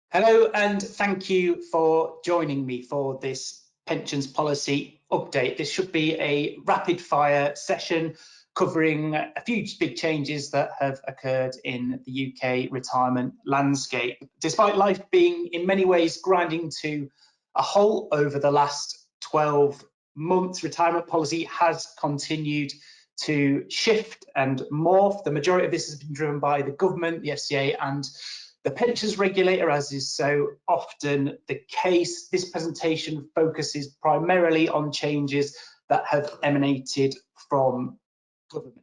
Hello, and thank you for joining me for this pensions policy update. This should be a rapid fire session covering a few big changes that have occurred in the UK retirement landscape. Despite life being in many ways grinding to a halt over the last 12 months, retirement policy has continued to shift and morph. The majority of this has been driven by the government, the FCA, and the pensions regulator, as is so often the case. This presentation focuses primarily on changes that have emanated from government.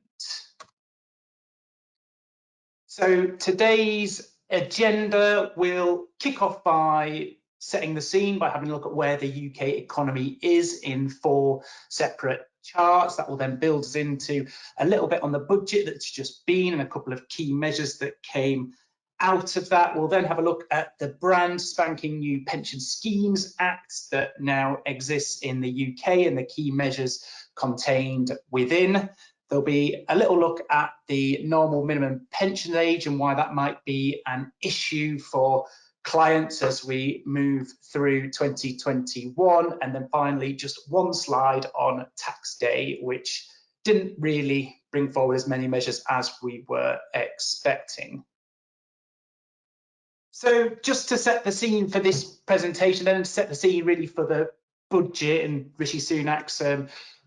So today's agenda will kick off by setting the scene by having a look at where the UK economy is in 4 separate charts. That will then build us into a little bit on the budget that's just been and a couple of key measures that came out of that. We'll then have a look at the brand spanking new Pension Schemes Act that now exists in the UK and the key measures contained within. There'll be a little look at the normal minimum pension age and why that might be an issue for clients as we move through 2021. And then finally, just one slide on tax day, which didn't really bring forward as many measures as we were expecting. So just to set the scene for this presentation, then to set the scene really for the budget and Rishi Sunak's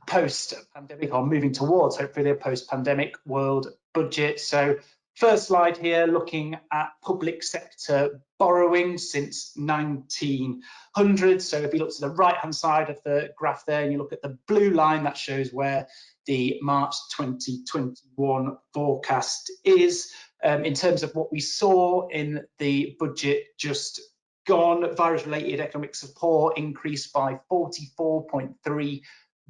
post-pandemic, or moving towards hopefully a post-pandemic world budget. So first slide here, looking at public sector borrowing since 1900. So if you look to the right-hand side of the graph there, and you look at the blue line, that shows where the March 2021 forecast is. In terms of what we saw in the budget just gone, virus-related economic support increased by £44.3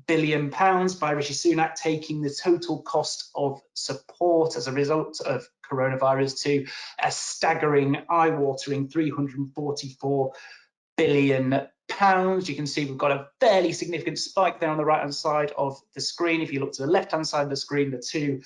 billion by Rishi Sunak, taking the total cost of support as a result of coronavirus to a staggering, eye-watering £344 billion. You can see we've got a fairly significant spike there on the right-hand side of the screen. If you look to the left-hand side of the screen, the two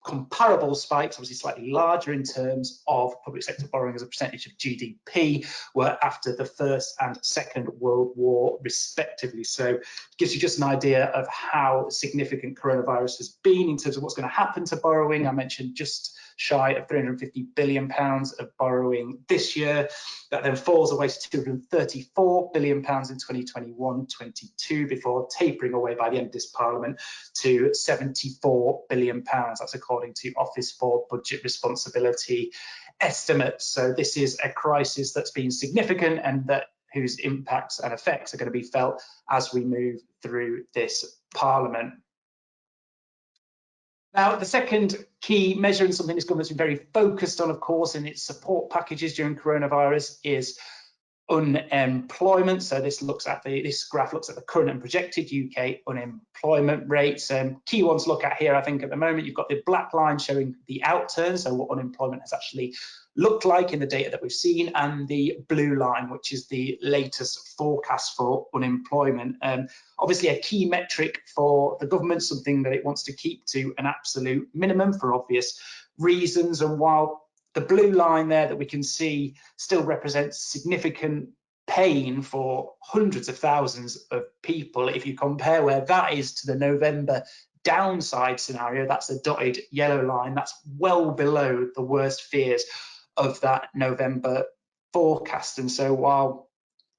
comparable spikes, obviously slightly larger in terms of public sector borrowing as a percentage of GDP, were after the First and Second World War, respectively. So it gives you just an idea of how significant coronavirus has been in terms of what's going to happen to borrowing. I mentioned just shy of £350 billion of borrowing this year. That then falls away to £234 billion in 2021-22 before tapering away by the end of this parliament to £74 billion. That's according to Office for Budget Responsibility estimates. So this is a crisis that's been significant and that whose impacts and effects are going to be felt as we move through this parliament. Now, the second key measure, and something this government's been very focused on, of course, in its support packages during coronavirus, is unemployment. So this graph looks at the current and projected UK unemployment rates. Key ones to look at here, I think, at the moment, you've got the black line showing the outturn, so what unemployment has actually looked like in the data that we've seen, and the blue line, which is the latest forecast for unemployment. Obviously a key metric for the government, something that it wants to keep to an absolute minimum for obvious reasons. And while the blue line there that we can see still represents significant pain for hundreds of thousands of people, if you compare where that is to the November downside scenario, that's the dotted yellow line, that's well below the worst fears of that November forecast. And so while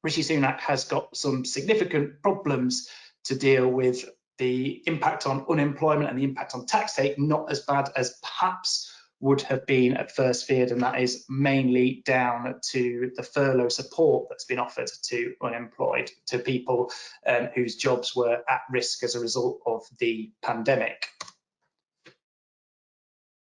Rishi Sunak has got some significant problems to deal with, the impact on unemployment and the impact on tax take not as bad as perhaps would have been at first feared, and that is mainly down to the furlough support that's been offered to unemployed, to people whose jobs were at risk as a result of the pandemic.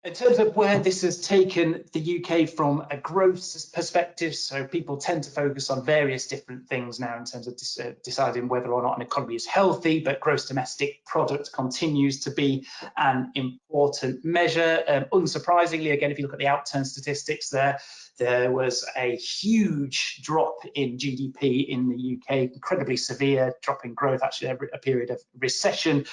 In terms of where this has taken the UK from a growth perspective, so people tend to focus on various different things now in terms of deciding whether or not an economy is healthy, but gross domestic product continues to be an important measure. Unsurprisingly, again, if you look at the outturn statistics there was a huge drop in GDP in the UK, incredibly severe drop in growth, actually a period of recession.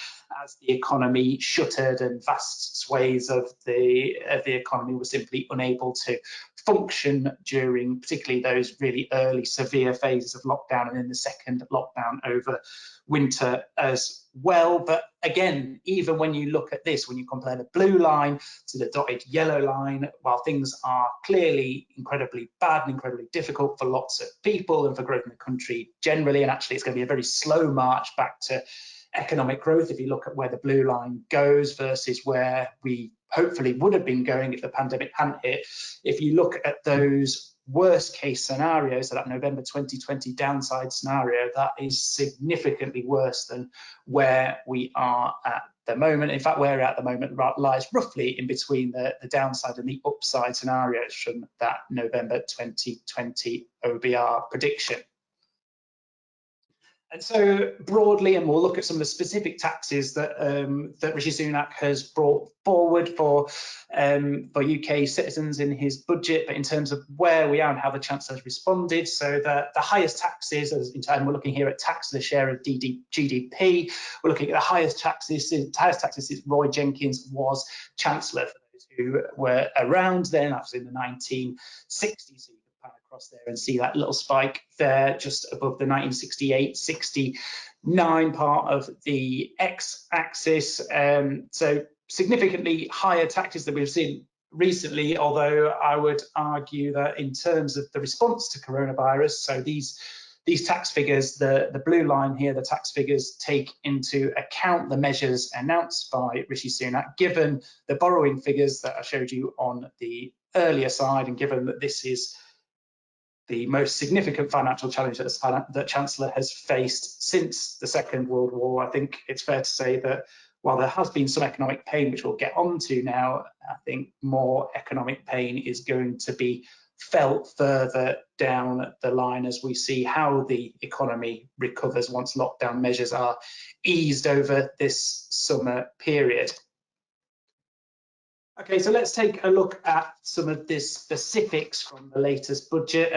as the economy shuttered and vast swathes of the economy were simply unable to function during particularly those really early severe phases of lockdown and in the second lockdown over winter as well. But again, even when you look at this, when you compare the blue line to the dotted yellow line, while things are clearly incredibly bad and incredibly difficult for lots of people and for growth in the country generally, and actually it's going to be a very slow march back to economic growth if you look at where the blue line goes versus where we hopefully would have been going if the pandemic hadn't hit. If you look at those worst case scenarios, so that November 2020 downside scenario, that is significantly worse than where we are at the moment. In fact, where we're at the moment lies roughly in between the downside and the upside scenarios from that November 2020 OBR prediction. And so broadly, and we'll look at some of the specific taxes that that Rishi Sunak has brought forward for UK citizens in his budget, but in terms of where we are and how the Chancellor has responded. So the highest taxes, in time we're looking here at tax as a share of GDP, we're looking at the highest taxes since Roy Jenkins was Chancellor, for those who were around then. That was in the 1960s. So pan across there and see that little spike there just above the 1968-69 part of the x-axis. So significantly higher taxes than we've seen recently, although I would argue that in terms of the response to coronavirus, so these tax figures, the blue line here, the tax figures take into account the measures announced by Rishi Sunak, given the borrowing figures that I showed you on the earlier side, and given that this is the most significant financial challenge that Chancellor has faced since the Second World War. I think it's fair to say that while there has been some economic pain, which we'll get onto now, I think more economic pain is going to be felt further down the line as we see how the economy recovers once lockdown measures are eased over this summer period. Okay, so let's take a look at some of the specifics from the latest budget.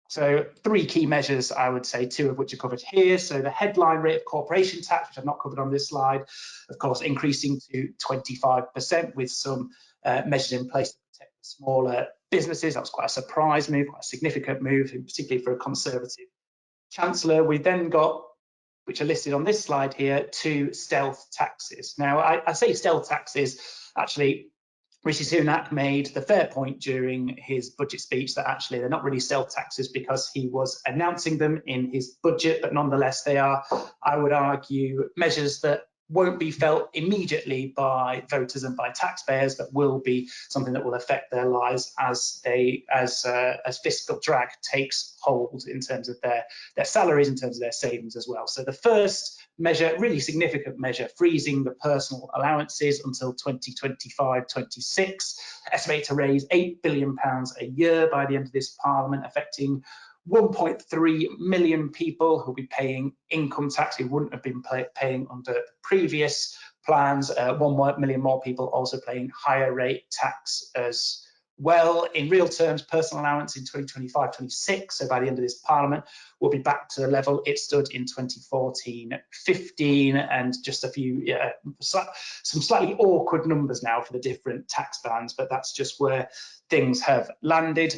So three key measures, I would say, two of which are covered here. So the headline rate of corporation tax, which I've not covered on this slide, of course, increasing to 25% with some measures in place to protect the smaller businesses. That was quite a surprise move, quite a significant move, particularly for a Conservative Chancellor. We then got, which are listed on this slide here, two stealth taxes. Now, I say stealth taxes, actually, Rishi Sunak made the fair point during his budget speech that actually they're not really stealth taxes because he was announcing them in his budget, but nonetheless they are, I would argue, measures that won't be felt immediately by voters and by taxpayers, but will be something that will affect their lives as fiscal drag takes hold in terms of their salaries, in terms of their savings as well. So the first measure, really significant measure, freezing the personal allowances until 2025-26, estimated to raise £8 billion a year by the end of this Parliament, affecting 1.3 million people who'll be paying income tax who wouldn't have been paying under previous plans. 1 million more people also paying higher rate tax as well. In real terms, personal allowance in 2025-26, so by the end of this Parliament, will be back to the level it stood in 2014-15, and just a few, some slightly awkward numbers now for the different tax bands, but that's just where things have landed.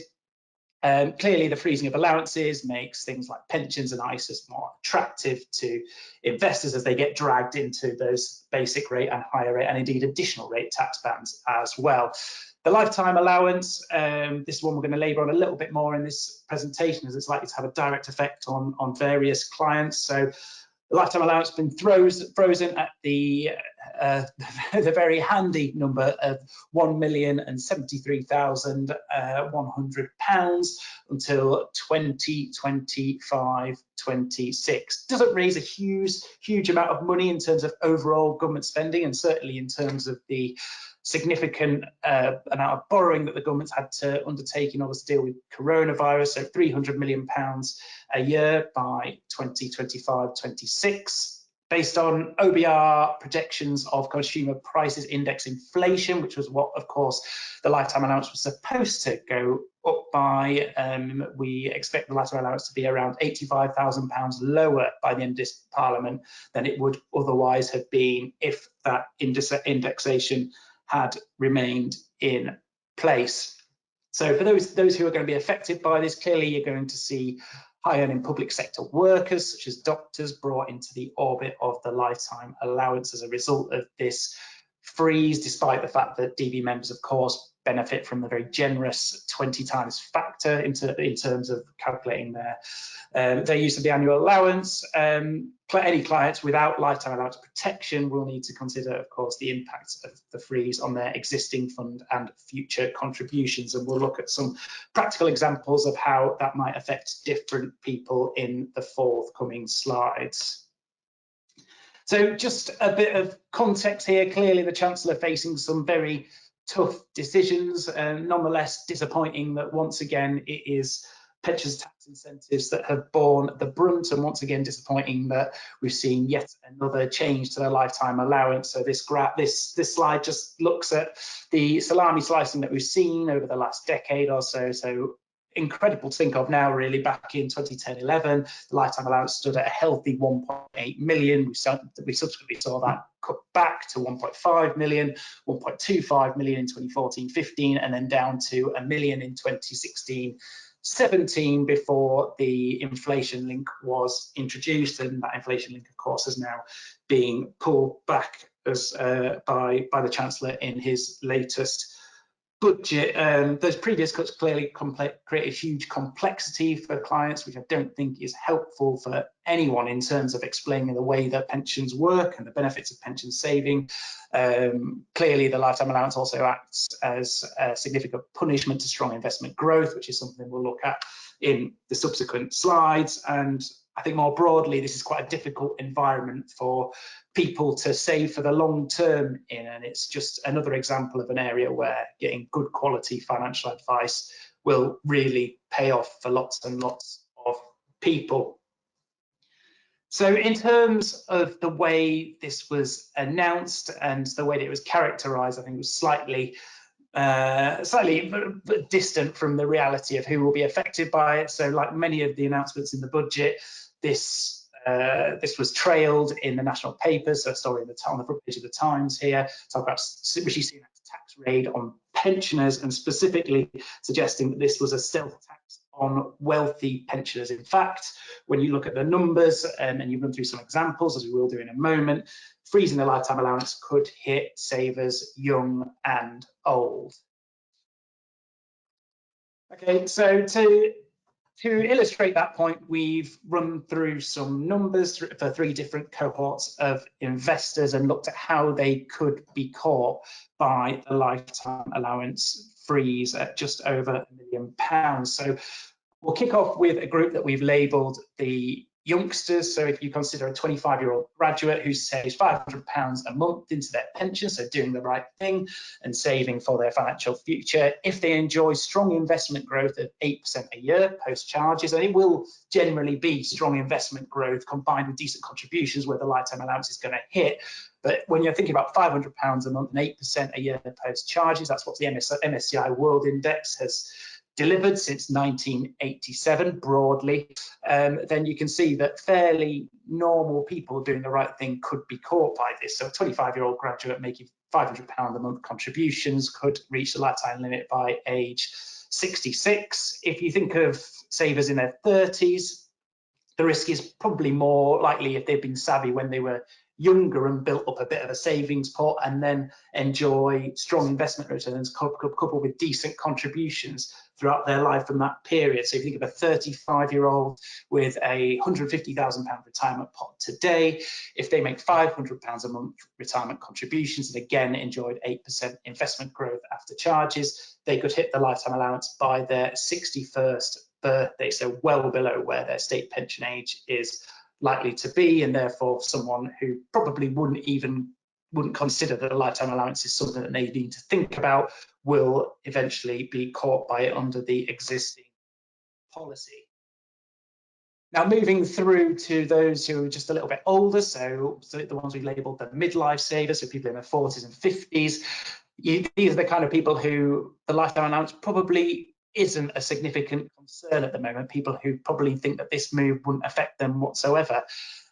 Clearly, the freezing of allowances makes things like pensions and ISAs more attractive to investors as they get dragged into those basic rate and higher rate and indeed additional rate tax bands as well. The lifetime allowance, this is one we're going to labour on a little bit more in this presentation as it's likely to have a direct effect on various clients. So the lifetime allowance has been frozen at the very handy number of £1,073,100 until 2025-26. Doesn't raise a huge amount of money in terms of overall government spending, and certainly in terms of the significant amount of borrowing that the government's had to undertake in order to deal with coronavirus, so £300 million a year by 2025-26. based on OBR projections of consumer prices index inflation, which was what, of course, the lifetime allowance was supposed to go up by. We expect the lifetime allowance to be around £85,000 lower by the end of this Parliament than it would otherwise have been if that indexation had remained in place. So for those who are going to be affected by this, clearly you're going to see high-earning public sector workers, such as doctors, brought into the orbit of the lifetime allowance as a result of this freeze, despite the fact that DB members, of course, benefit from the very generous 20 times factor in terms of calculating their use of the annual allowance. Any clients without lifetime allowance protection will need to consider, of course, the impact of the freeze on their existing fund and future contributions. And we'll look at some practical examples of how that might affect different people in the forthcoming slides. So just a bit of context here. Clearly, the Chancellor facing some very tough decisions, nonetheless disappointing that once again it is pensions tax incentives that have borne the brunt, and once again disappointing that we've seen yet another change to the lifetime allowance. So this slide just looks at the salami slicing that we've seen over the last decade or so. So incredible to think of now, really. Back in 2010-11, the lifetime allowance stood at a healthy 1.8 million. We subsequently saw that cut back to 1.5 million, 1.25 million in 2014-15, and then down to $1 million in 2016-17 before the inflation link was introduced. And that inflation link, of course, is now being pulled back as by the Chancellor in his latest budget. Those previous cuts clearly created huge complexity for clients, which I don't think is helpful for anyone in terms of explaining the way that pensions work and the benefits of pension saving. Clearly, the lifetime allowance also acts as a significant punishment to strong investment growth, which is something we'll look at in the subsequent slides. And I think more broadly, this is quite a difficult environment for people to save for the long term in, and it's just another example of an area where getting good quality financial advice will really pay off for lots and lots of people. So in terms of the way this was announced and the way that it was characterized, I think it was slightly distant from the reality of who will be affected by it. So like many of the announcements in the budget, this was trailed in the national papers. So a story on the front page of the Times here, talk about Rishi Sunak's tax raid on pensioners, and specifically suggesting that this was a stealth tax on wealthy pensioners. In fact, when you look at the numbers and you run through some examples, as we will do in a moment, freezing the lifetime allowance could hit savers young and old. Okay, so to illustrate that point, we've run through some numbers for 3 different cohorts of investors and looked at how they could be caught by the lifetime allowance freeze at just over £1 million. So we'll kick off with a group that we've labelled the youngsters. So if you consider a 25-year-old graduate who saves £500 a month into their pension, so doing the right thing and saving for their financial future, if they enjoy strong investment growth of 8% a year post charges, and it will generally be strong investment growth combined with decent contributions where the lifetime allowance is going to hit. But when you're thinking about £500 a month and 8% a year post charges, that's what the MSCI World Index has delivered since 1987 broadly, then you can see that fairly normal people doing the right thing could be caught by this. So a 25-year-old graduate making £500 a month contributions could reach the lifetime limit by age 66. If you think of savers in their 30s, the risk is probably more likely if they've been savvy when they were younger and built up a bit of a savings pot and then enjoy strong investment returns coupled with decent contributions throughout their life from that period. So if you think of a 35-year-old with a £150,000 retirement pot today, if they make £500 a month retirement contributions and again enjoyed 8% investment growth after charges, they could hit the lifetime allowance by their 61st birthday, so well below where their state pension age is likely to be, and therefore someone who probably wouldn't consider that a lifetime allowance is something that they need to think about will eventually be caught by it under the existing policy. Now, moving through to those who are just a little bit older, so the ones we labelled the midlife savers, so people in their 40s and 50s, these are the kind of people who the lifetime allowance probably isn't a significant concern at the moment, people who probably think that this move wouldn't affect them whatsoever.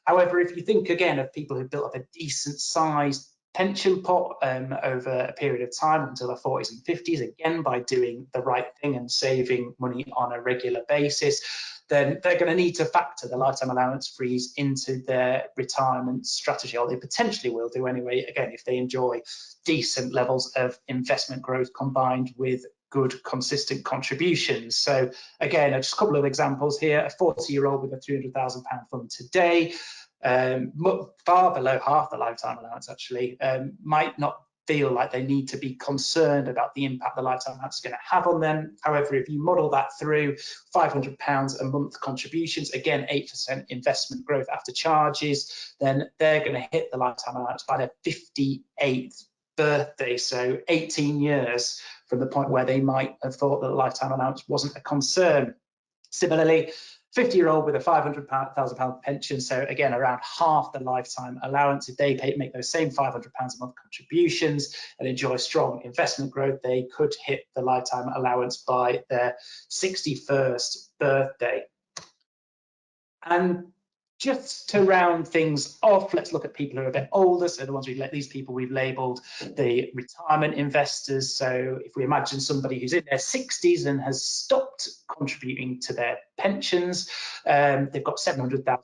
However, if you think again of people who built up a decent sized pension pot over a period of time until their 40s and 50s, again by doing the right thing and saving money on a regular basis, then they're going to need to factor the lifetime allowance freeze into their retirement strategy, or they potentially will do anyway, again, if they enjoy decent levels of investment growth combined with good consistent contributions. So again, just a couple of examples here. A 40-year-old with a £300,000 fund today, far below half the lifetime allowance actually, might not feel like they need to be concerned about the impact the lifetime allowance is going to have on them. However, if you model that through £500 a month contributions, again 8% investment growth after charges, then they're going to hit the lifetime allowance by their 58th birthday, so 18 years from the point where they might have thought that the lifetime allowance wasn't a concern. Similarly, 50-year-old with a £500,000 pension, so again around half the lifetime allowance, if they make those same £500 a month contributions and enjoy strong investment growth, they could hit the lifetime allowance by their 61st birthday. And just to round things off, let's look at people who are a bit older. So the ones these people we've labelled the retirement investors. So if we imagine somebody who's in their 60s and has stopped contributing to their pensions, they've got £700,000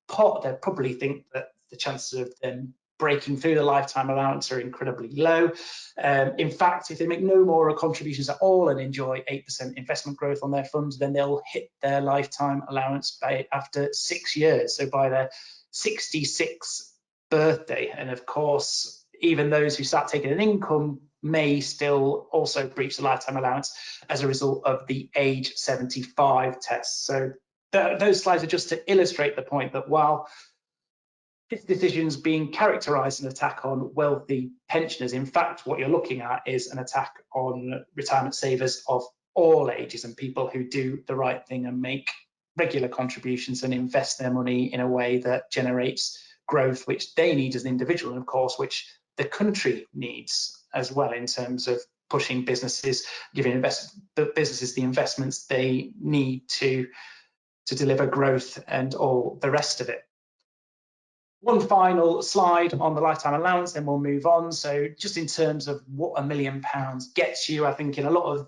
pot, they'll probably think that the chances of them breaking through the lifetime allowance are incredibly low. In fact, if they make no more contributions at all and enjoy 8% investment growth on their funds, then they'll hit their lifetime allowance after 6 years, so by their 66th birthday. And of course, even those who start taking an income may still also breach the lifetime allowance as a result of the age 75 test. So those slides are just to illustrate the point that while this decision is being characterised as an attack on wealthy pensioners, in fact, what you're looking at is an attack on retirement savers of all ages and people who do the right thing and make regular contributions and invest their money in a way that generates growth, which they need as an individual, and of course, which the country needs as well in terms of pushing businesses, giving businesses the investments they need to deliver growth and all the rest of it. One final slide on the lifetime allowance, then we'll move on. So just in terms of what £1 million gets you, I think in a lot of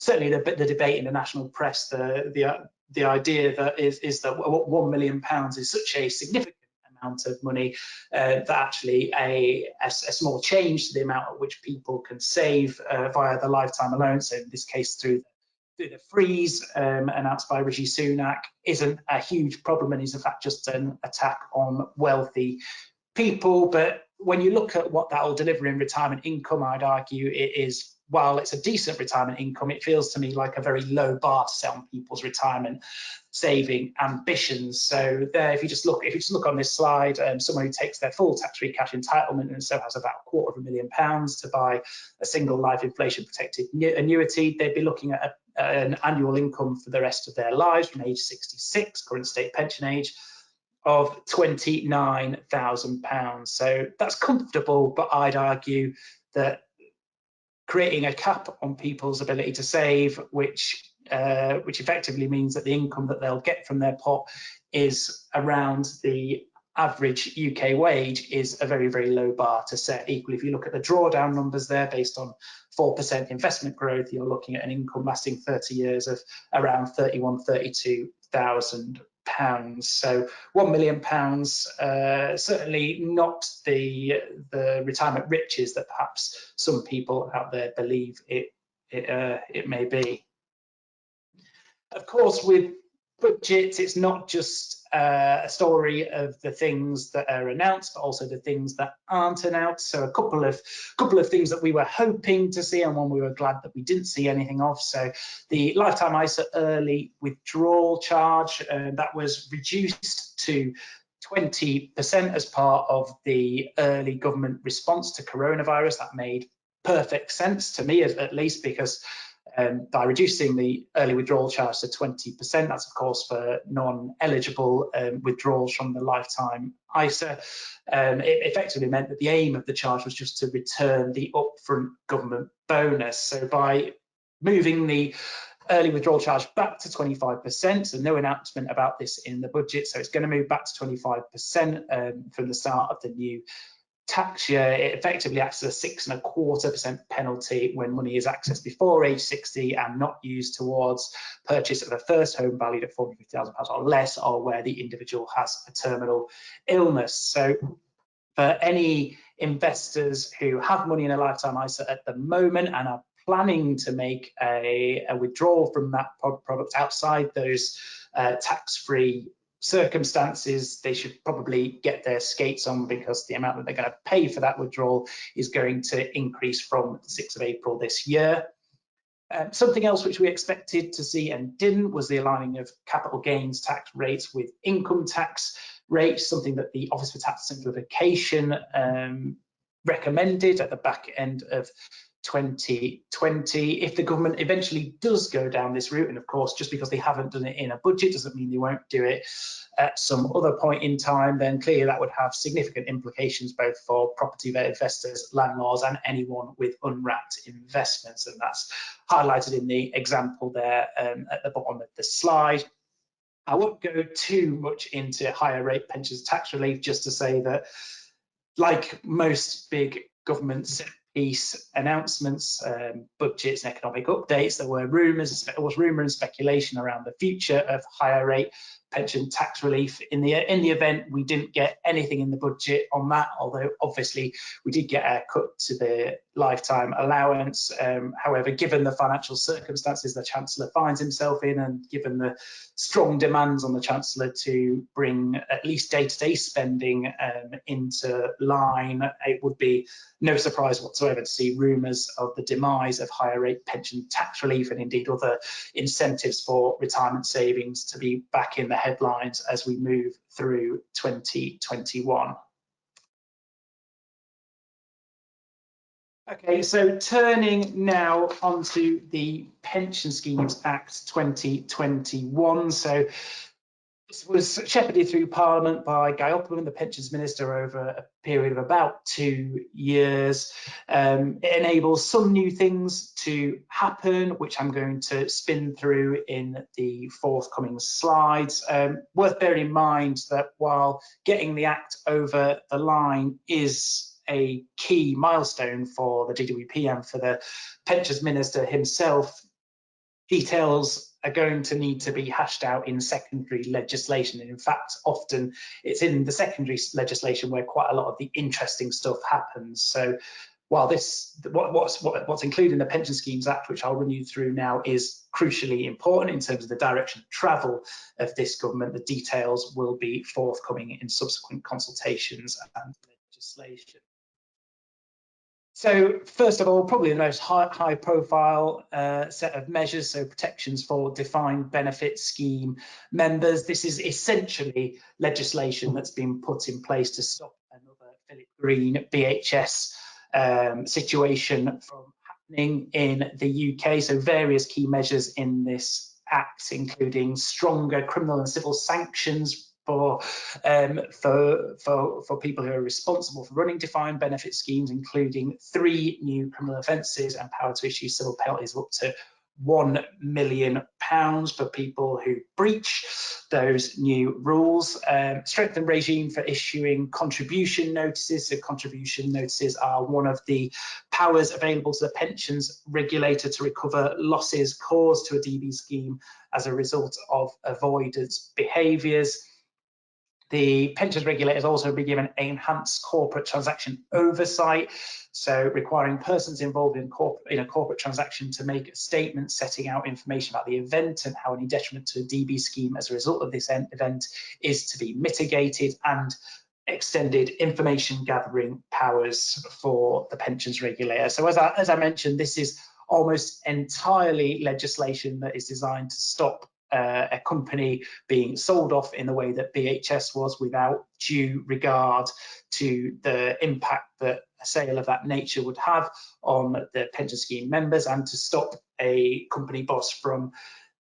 certainly the debate in the national press, the idea that is that £1 million is such a significant amount of money that actually a small change to the amount at which people can save via the lifetime allowance, so in this case through the freeze announced by Rishi Sunak, isn't a huge problem and is in fact just an attack on wealthy people. But when you look at what that will deliver in retirement income, I'd argue it is, while it's a decent retirement income, it feels to me like a very low bar to set on people's retirement saving ambitions. So there, if you just look on this slide, someone who takes their full tax-free cash entitlement and so has about £250,000 to buy a single life inflation protected annuity, they'd be looking at an annual income for the rest of their lives from age 66, current state pension age, of £29,000. So that's comfortable, but I'd argue that creating a cap on people's ability to save, which effectively means that the income that they'll get from their pot is around the average UK wage, is a very, very low bar to set. Equally, if you look at the drawdown numbers there, based on 4% investment growth, you're looking at an income lasting 30 years of around £32,000. So £1 million, certainly not the retirement riches that perhaps some people out there believe it may be. Of course, with budgets, it's not just a story of the things that are announced, but also the things that aren't announced. So a couple of things that we were hoping to see, and one we were glad that we didn't see anything of. So the lifetime ISA early withdrawal charge, that was reduced to 20% as part of the early government response to coronavirus. That made perfect sense to me, at least, because by reducing the early withdrawal charge to 20%. That's of course for non-eligible withdrawals from the lifetime ISA. It effectively meant that the aim of the charge was just to return the upfront government bonus. So by moving the early withdrawal charge back to 25%, so no announcement about this in the budget, so it's going to move back to 25% from the start of the new tax year. It effectively acts as a 6.25% penalty when money is accessed before age 60 and not used towards purchase of a first home valued at £450,000 or less, or where the individual has a terminal illness. So for any investors who have money in a lifetime ISA at the moment and are planning to make a withdrawal from that product outside those tax-free circumstances, they should probably get their skates on, because the amount that they're going to pay for that withdrawal is going to increase from the 6th of April this year. Something else which we expected to see and didn't was the aligning of capital gains tax rates with income tax rates, something that the Office for Tax Simplification recommended at the back end of 2020. If the government eventually does go down this route, and of course just because they haven't done it in a budget doesn't mean they won't do it at some other point in time, then clearly that would have significant implications both for property investors, landlords and anyone with unwrapped investments, and that's highlighted in the example there at the bottom of the slide. I won't go too much into higher rate pensions tax relief, just to say that like most big government set piece announcements, budgets and economic updates, there was rumour and speculation around the future of higher rate pension tax relief. In the event, we didn't get anything in the budget on that, although obviously we did get a cut to the lifetime allowance. However, given the financial circumstances the Chancellor finds himself in, and given the strong demands on the Chancellor to bring at least day-to-day spending into line, it would be no surprise whatsoever to see rumours of the demise of higher rate pension tax relief and indeed other incentives for retirement savings to be back in the headlines as we move through 2021. Okay, so turning now onto the Pension Schemes Act 2021. So this was shepherded through Parliament by Guy Opperman, the Pensions Minister, over a period of about 2 years. It enables some new things to happen, which I'm going to spin through in the forthcoming slides. Worth bearing in mind that while getting the Act over the line is a key milestone for the DWP and for the Pensions Minister himself, details are going to need to be hashed out in secondary legislation. And in fact, often it's in the secondary legislation where quite a lot of the interesting stuff happens. So while what's included in the Pension Schemes Act, which I'll run you through now, is crucially important in terms of the direction of travel of this government, the details will be forthcoming in subsequent consultations and legislation. So first of all, probably the most high profile set of measures, so protections for defined benefit scheme members. This is essentially legislation that's been put in place to stop another Philip Green BHS situation from happening in the UK. So various key measures in this act, including stronger criminal and civil sanctions for people who are responsible for running defined benefit schemes, including 3 new criminal offences and power to issue civil penalties of up to £1 million for people who breach those new rules. Strengthened regime for issuing contribution notices. So contribution notices are one of the powers available to the pensions regulator to recover losses caused to a DB scheme as a result of avoidance behaviours. The pensions regulator has also been given enhanced corporate transaction oversight, so requiring persons involved in a corporate transaction to make a statement setting out information about the event and how any detriment to a DB scheme as a result of this event is to be mitigated, and extended information gathering powers for the pensions regulator. So as I mentioned, this is almost entirely legislation that is designed to stop a company being sold off in the way that BHS was, without due regard to the impact that a sale of that nature would have on the pension scheme members, and to stop a company boss from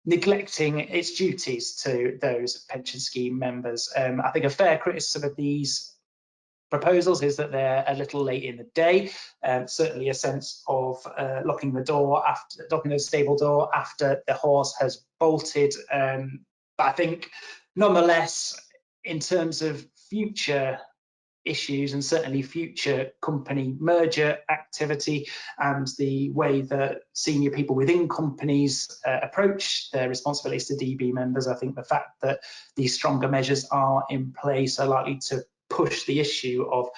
neglecting its duties to those pension scheme members. I think a fair criticism of these proposals is that they're a little late in the day. Certainly a sense of locking the stable door after the horse has bolted. But I think nonetheless, in terms of future issues and certainly future company merger activity and the way that senior people within companies approach their responsibilities to DB members, I think the fact that these stronger measures are in place are likely to push the issue of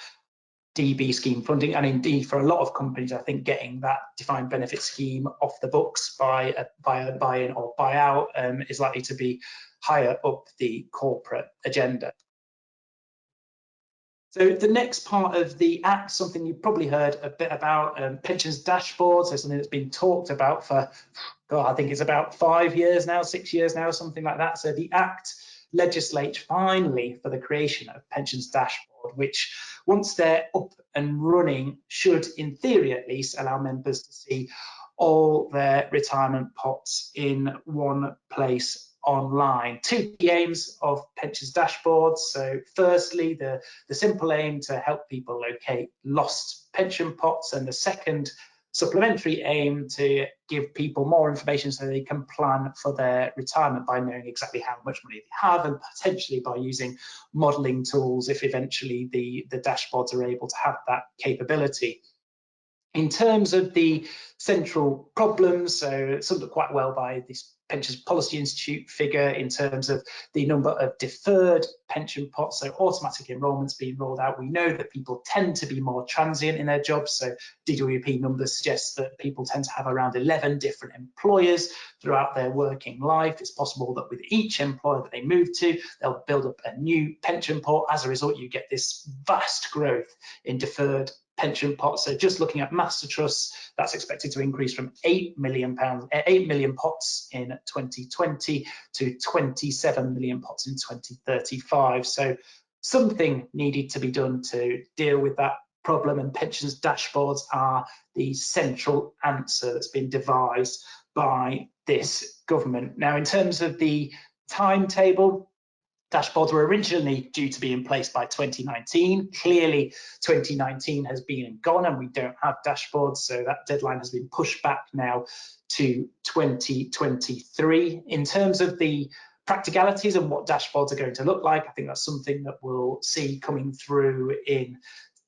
DB scheme funding, and indeed for a lot of companies, I think getting that defined benefit scheme off the books by a buy-in or buyout is likely to be higher up the corporate agenda. So the next part of the Act, something you've probably heard a bit about, pensions dashboards. So something that's been talked about for, God, I think it's about 5 years now, 6 years now, something like that. So the Act legislates finally for the creation of pensions dashboard, which once they're up and running should, in theory at least, allow members to see all their retirement pots in one place online. Two key aims of pensions dashboards. So firstly, the simple aim to help people locate lost pension pots, and the second supplementary aim to give people more information so they can plan for their retirement by knowing exactly how much money they have, and potentially by using modelling tools if eventually the dashboards are able to have that capability. In terms of the central problems, so it's summed up quite well by this Pensions Policy Institute figure in terms of the number of deferred pension pots, so automatic enrolments being rolled out. We know that people tend to be more transient in their jobs, so DWP numbers suggest that people tend to have around 11 different employers throughout their working life. It's possible that with each employer that they move to, they'll build up a new pension pot. As a result, you get this vast growth in deferred pension pots. So just looking at master trusts, that's expected to increase from 8 million pots in 2020 to 27 million pots in 2035. So something needed to be done to deal with that problem, and pensions dashboards are the central answer that's been devised by this government. Now, in terms of the timetable, dashboards were originally due to be in place by 2019. Clearly, 2019 has been and gone, and we don't have dashboards, so that deadline has been pushed back now to 2023. In terms of the practicalities and what dashboards are going to look like, I think that's something that we'll see coming through in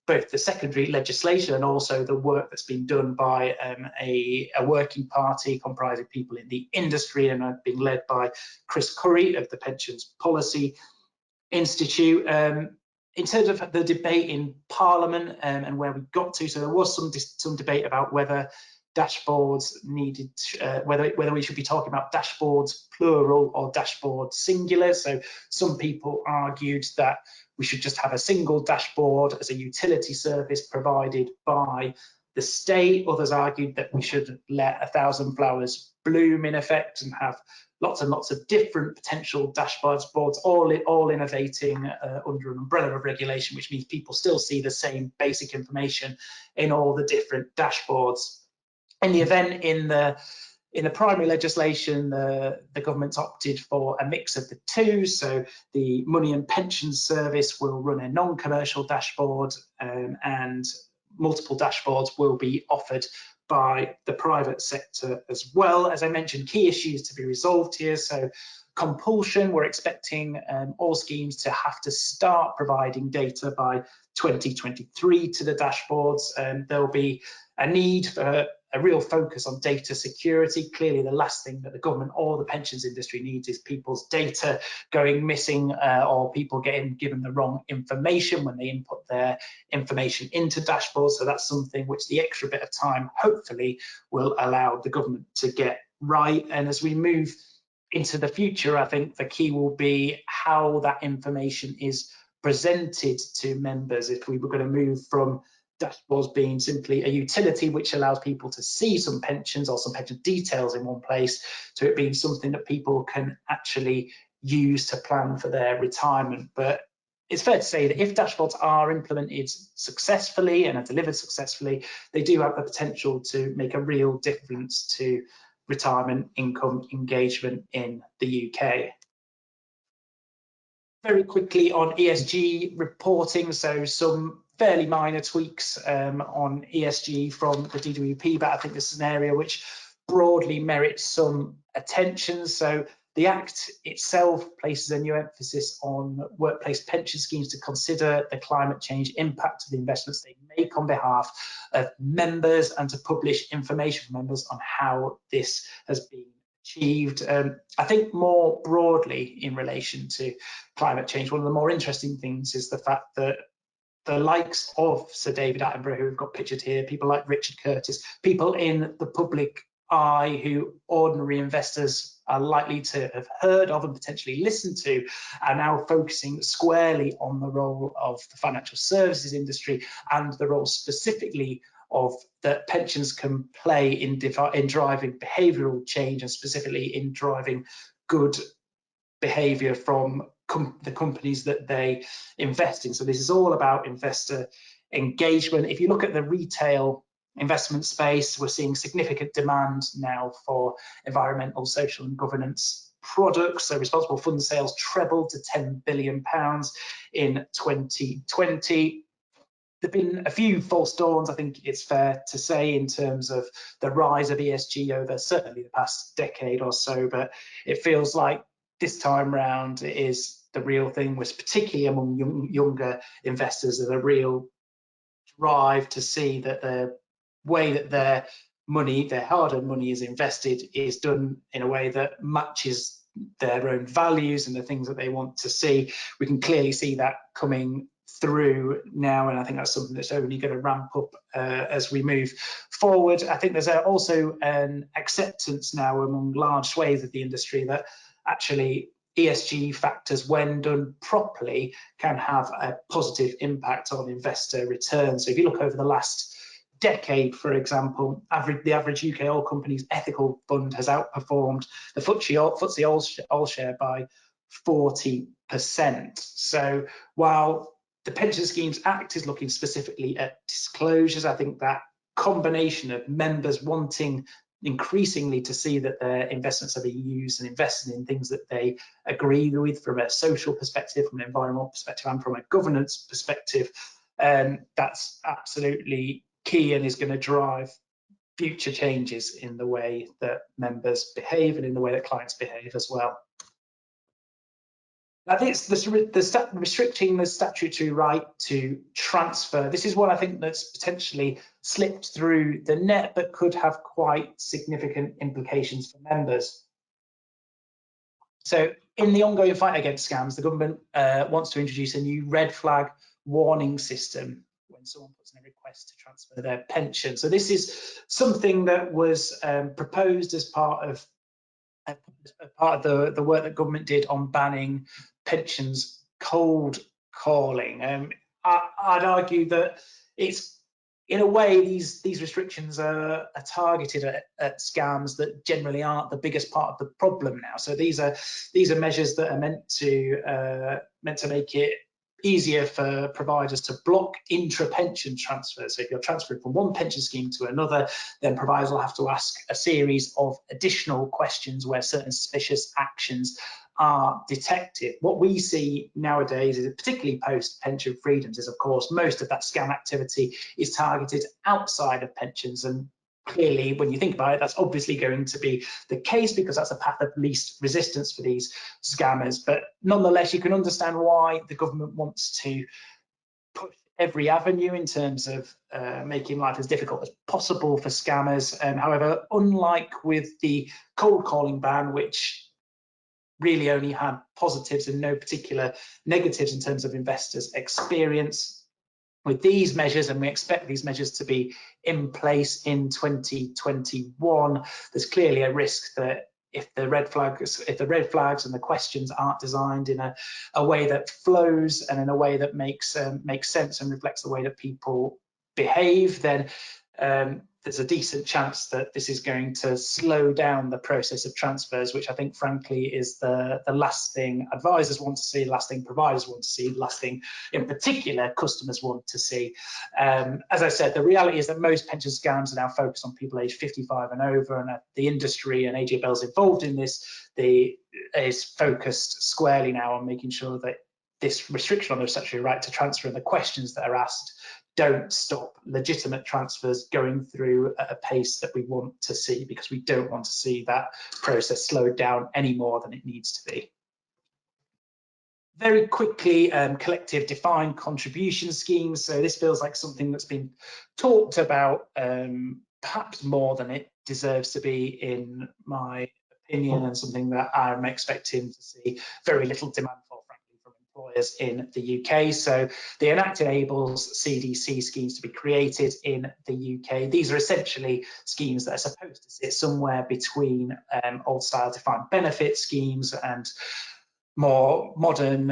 both the secondary legislation and also the work that's been done by a working party comprising people in the industry, and being led by Chris Curry of the Pensions Policy Institute. In terms of the debate in Parliament and where we got to, so there was some debate about whether dashboards needed, whether we should be talking about dashboards plural or dashboard singular. So some people argued that we should just have a single dashboard as a utility service provided by the state. Others argued that we should let 1,000 flowers bloom in effect and have lots and lots of different potential dashboards, all innovating under an umbrella of regulation, which means people still see the same basic information in all the different dashboards. In the event, in the primary legislation, the government's opted for a mix of the two. So the Money and Pensions Service will run a non-commercial dashboard, and multiple dashboards will be offered by the private sector as well. As I mentioned, key issues to be resolved here. So compulsion, we're expecting all schemes to have to start providing data by 2023 to the dashboards. There'll be a need for a real focus on data security. Clearly, the last thing that the government or the pensions industry needs is people's data going missing or people getting given the wrong information when they input their information into dashboards. So that's something which the extra bit of time hopefully will allow the government to get right. And as we move into the future, I think the key will be how that information is presented to members. If we were going to move from dashboards being simply a utility which allows people to see some pensions or some pension details in one place, to it being something that people can actually use to plan for their retirement. But it's fair to say that if dashboards are implemented successfully and are delivered successfully, they do have the potential to make a real difference to retirement income engagement in the UK. Very quickly on ESG reporting, so some fairly minor tweaks on ESG from the DWP, but I think this is an area which broadly merits some attention. So the Act itself places a new emphasis on workplace pension schemes to consider the climate change impact of the investments they make on behalf of members, and to publish information for members on how this has been achieved. I think more broadly in relation to climate change, one of the more interesting things is the fact that the likes of Sir David Attenborough, who we've got pictured here, people like Richard Curtis, people in the public eye who ordinary investors are likely to have heard of and potentially listened to, are now focusing squarely on the role of the financial services industry and the role specifically of that pensions can play in driving behavioural change, and specifically in driving good behaviour from the companies that they invest in. So this is all about investor engagement. If you look at the retail investment space, we're seeing significant demand now for environmental, social and governance products. So responsible fund sales trebled to £10 billion in 2020. There've been a few false dawns, I think it's fair to say, in terms of the rise of ESG over certainly the past decade or so, but it feels like this time round it is the real thing, was particularly among younger investors, of a real drive to see that the way that their money, their hard-earned money, is invested is done in a way that matches their own values and the things that they want to see. We can clearly see that coming through now, and I think that's something that's only going to ramp up as we move forward. I think there's also an acceptance now among large swathes of the industry that actually ESG factors, when done properly, can have a positive impact on investor returns. So if you look over the last decade, for example, the average UK oil company's ethical fund has outperformed the FTSE All Share by 40%. So while the Pension Schemes Act is looking specifically at disclosures, I think that combination of members wanting increasingly to see that their investments are being used and invested in things that they agree with from a social perspective, from an environmental perspective and from a governance perspective, that's absolutely key and is going to drive future changes in the way that members behave and in the way that clients behave as well. Now, restricting the statutory right to transfer, this is what I think that's potentially slipped through the net, but could have quite significant implications for members. So in the ongoing fight against scams, the government wants to introduce a new red flag warning system when someone puts in a request to transfer their pension. So this is something that was proposed as part of the work that government did on banning pensions cold calling. I'd argue that it's, in a way, these restrictions are targeted at scams that generally aren't the biggest part of the problem now. So these are measures that are meant to make it easier for providers to block intra-pension transfers. So if you're transferring from one pension scheme to another, then providers will have to ask a series of additional questions where certain suspicious actions are detected. What we see nowadays, is particularly post pension freedoms, is of course most of that scam activity is targeted outside of pensions, and clearly when you think about it, that's obviously going to be the case because that's a path of least resistance for these scammers. But nonetheless, you can understand why the government wants to push every avenue in terms of making life as difficult as possible for scammers. However, unlike with the cold calling ban, which really only had positives and no particular negatives in terms of investors' experience, with these measures, and we expect these measures to be in place in 2021, there's clearly a risk that if the red flags and the questions aren't designed in a way that flows and in a way that makes sense and reflects the way that people behave, then there's a decent chance that this is going to slow down the process of transfers, which I think, frankly, is the last thing advisors want to see, the last thing providers want to see, the last thing, in particular, customers want to see. As I said, the reality is that most pension scams are now focused on people aged 55 and over, and the industry and AJBL's involved in this is focused squarely now on making sure that this restriction on the statutory right to transfer and the questions that are asked don't stop legitimate transfers going through at a pace that we want to see, because we don't want to see that process slowed down any more than it needs to be. Very quickly, collective defined contribution schemes. So this feels like something that's been talked about perhaps more than it deserves to be, in my opinion, and something that I'm expecting to see very little demand for, frankly, from employers in the UK. So the Enact enables CDC schemes to be created in the UK. These are essentially schemes that are supposed to sit somewhere between old style defined benefit schemes and more modern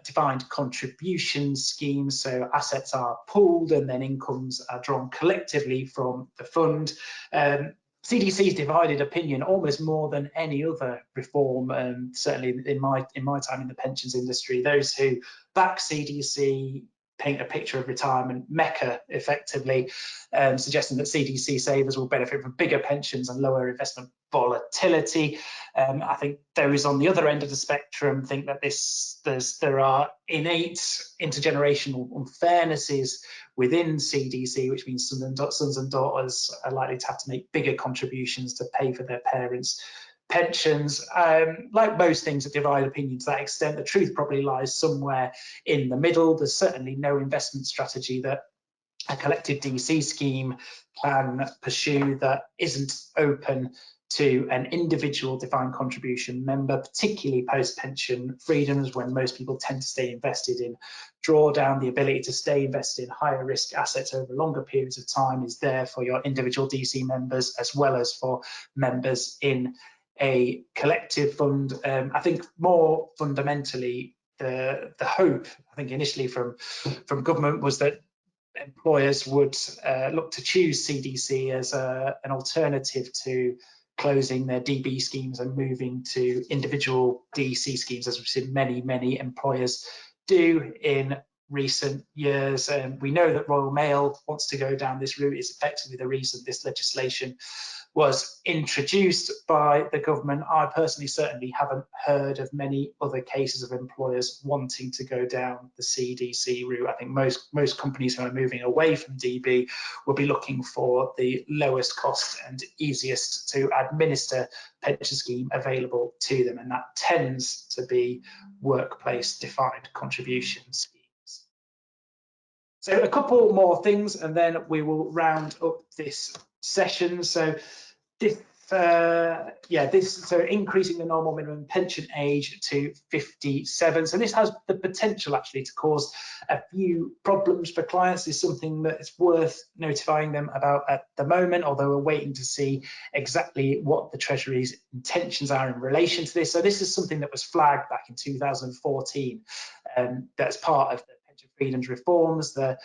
defined contribution schemes. So assets are pooled and then incomes are drawn collectively from the fund. CDC's divided opinion almost more than any other reform, certainly in my time in the pensions industry. Those who back CDC paint a picture of retirement mecca, effectively, suggesting that CDC savers will benefit from bigger pensions and lower investment volatility. I think those on the other end of the spectrum think that there are innate intergenerational unfairnesses within CDC, which means sons and daughters are likely to have to make bigger contributions to pay for their parents' pensions. Like most things that divide opinion to that extent, the truth probably lies somewhere in the middle. There's certainly no investment strategy that a collective DC scheme can pursue that isn't open to an individual defined contribution member, particularly post-pension freedoms, when most people tend to stay invested in drawdown. The ability to stay invested in higher risk assets over longer periods of time is there for your individual DC members, as well as for members in a collective fund. I think more fundamentally, the hope, I think initially from government, was that employers would look to choose CDC as an alternative to closing their DB schemes and moving to individual DC schemes, as we've seen many employers do in recent years. We know that Royal Mail wants to go down this route. It's effectively the reason this legislation was introduced by the government. I personally certainly haven't heard of many other cases of employers wanting to go down the CDC route. I think most companies who are moving away from DB will be looking for the lowest cost and easiest to administer pension scheme available to them, and that tends to be workplace defined contribution schemes. So a couple more things and then we will round up this session. So increasing the normal minimum pension age to 57. So this has the potential actually to cause a few problems for clients. It's something that it's worth notifying them about at the moment, although we're waiting to see exactly what the Treasury's intentions are in relation to this. So this is something that was flagged back in 2014 that's part of the pension freedoms reforms. The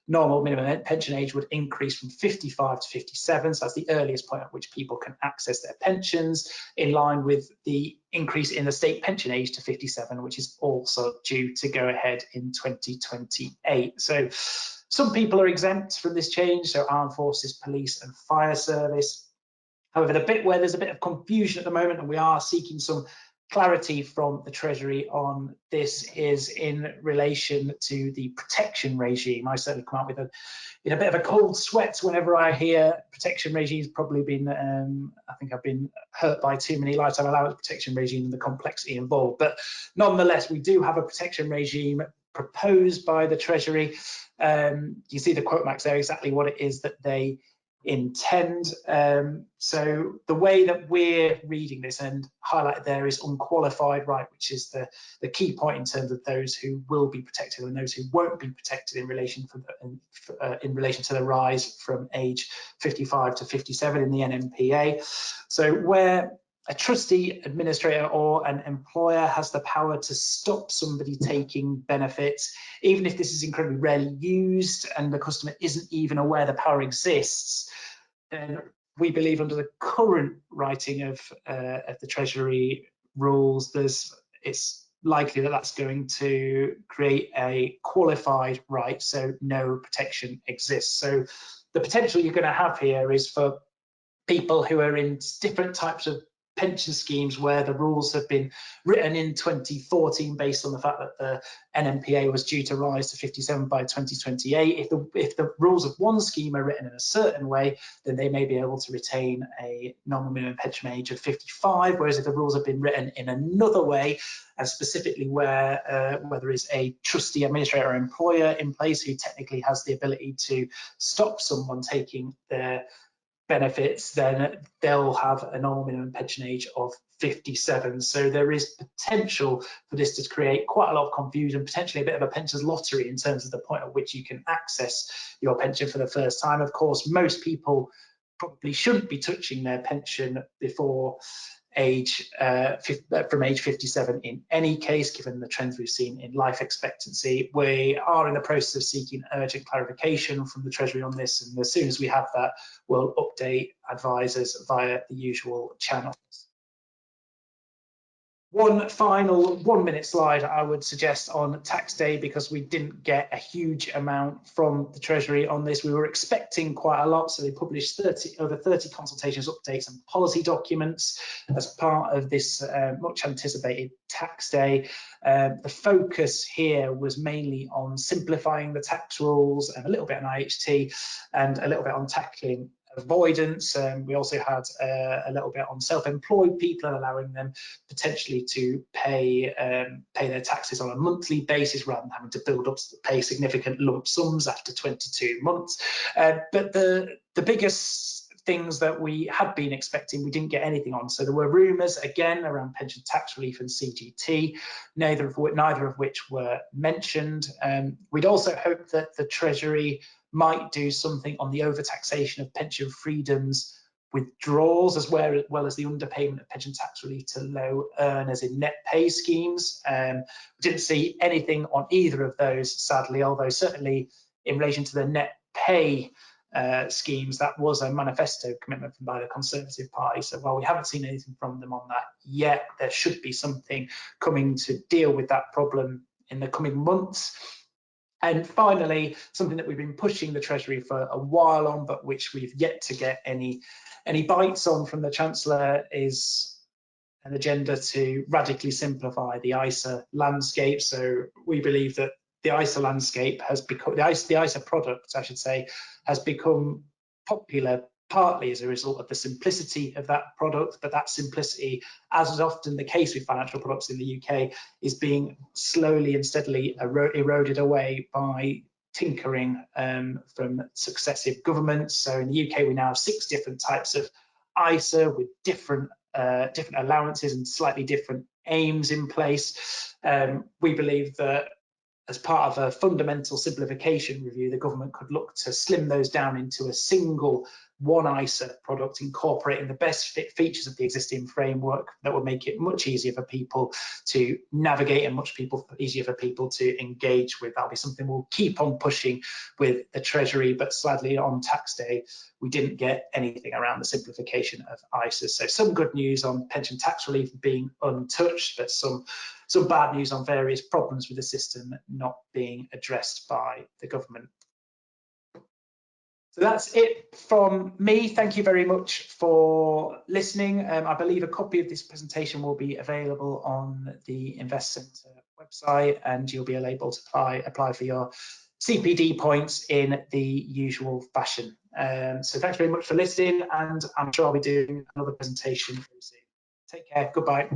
normal minimum pension age would increase from 55 to 57, so that's the earliest point at which people can access their pensions, in line with the increase in the state pension age to 57, which is also due to go ahead in 2028. So some people are exempt from this change, so armed forces, police and fire service. However, the bit where there's a bit of confusion at the moment, and we are seeking some clarity from the Treasury on this, is in relation to the protection regime. I certainly come up with a bit of a cold sweat whenever I hear protection regimes. Probably been, I think I've been hurt by too many lifetime allowance protection regime and the complexity involved. But nonetheless, we do have a protection regime proposed by the Treasury. You see the quote marks there, exactly what it is that they intend. So the way that we're reading this and highlighted there is unqualified right, which is the key point in terms of those who will be protected and those who won't be protected in relation to the rise from age 55 to 57 in the NMPA. So where a trustee, administrator, or an employer has the power to stop somebody taking benefits, even if this is incredibly rarely used and the customer isn't even aware the power exists. Then we believe under the current writing of the Treasury rules, it's likely that that's going to create a qualified right, so no protection exists. So the potential you're going to have here is for people who are in different types of pension schemes where the rules have been written in 2014 based on the fact that the NMPA was due to rise to 57 by 2028. If the rules of one scheme are written in a certain way, then they may be able to retain a normal minimum pension age of 55, whereas if the rules have been written in another way, and specifically where there is a trustee, administrator, or employer in place who technically has the ability to stop someone taking their benefits, then they'll have a normal minimum pension age of 57. So there is potential for this to create quite a lot of confusion, potentially a bit of a pensions lottery in terms of the point at which you can access your pension for the first time. Of course, most people probably shouldn't be touching their pension before from age 57 in any case, given the trends we've seen in life expectancy. We are in the process of seeking urgent clarification from the Treasury on this, and as soon as we have that, we'll update advisors via the usual channels. One final 1-minute slide I would suggest on tax day, because we didn't get a huge amount from the Treasury on this. We were expecting quite a lot, so they published over 30 consultations, updates and policy documents as part of this much anticipated tax day. The focus here was mainly on simplifying the tax rules and a little bit on IHT and a little bit on tackling avoidance. We also had a little bit on self-employed people and allowing them potentially to pay their taxes on a monthly basis rather than having to pay significant lump sums after 22 months. But the biggest things that we had been expecting, we didn't get anything on. So there were rumours again around pension tax relief and CGT, neither of which were mentioned. We'd also hoped that the Treasury might do something on the overtaxation of pension freedoms withdrawals, as well as the underpayment of pension tax relief to low earners in net pay schemes. We didn't see anything on either of those, sadly, although certainly in relation to the net pay schemes, that was a manifesto commitment by the Conservative Party. So while we haven't seen anything from them on that yet, there should be something coming to deal with that problem in the coming months. And finally, something that we've been pushing the Treasury for a while on, but which we've yet to get any bites on from the Chancellor, is an agenda to radically simplify the ISA landscape. So we believe that the ISA landscape has become, the ISA product, I should say, has become popular partly as a result of the simplicity of that product, but that simplicity, as is often the case with financial products in the UK, is being slowly and steadily eroded away by tinkering from successive governments. So in the UK, we now have 6 different types of ISA with different allowances and slightly different aims in place. We believe that as part of a fundamental simplification review, the government could look to slim those down into a single one ISA product, incorporating the best features of the existing framework that would make it much easier for people to navigate and much easier for people to engage with. That'll be something we'll keep on pushing with the Treasury, but sadly on tax day, we didn't get anything around the simplification of ISAs. So some good news on pension tax relief being untouched, but some bad news on various problems with the system not being addressed by the government. So that's it from me. Thank you very much for listening. I believe a copy of this presentation will be available on the Investcentre website, and you'll be able to apply for your CPD points in the usual fashion. So thanks very much for listening, and I'm sure I'll be doing another presentation very soon. Take care. Goodbye.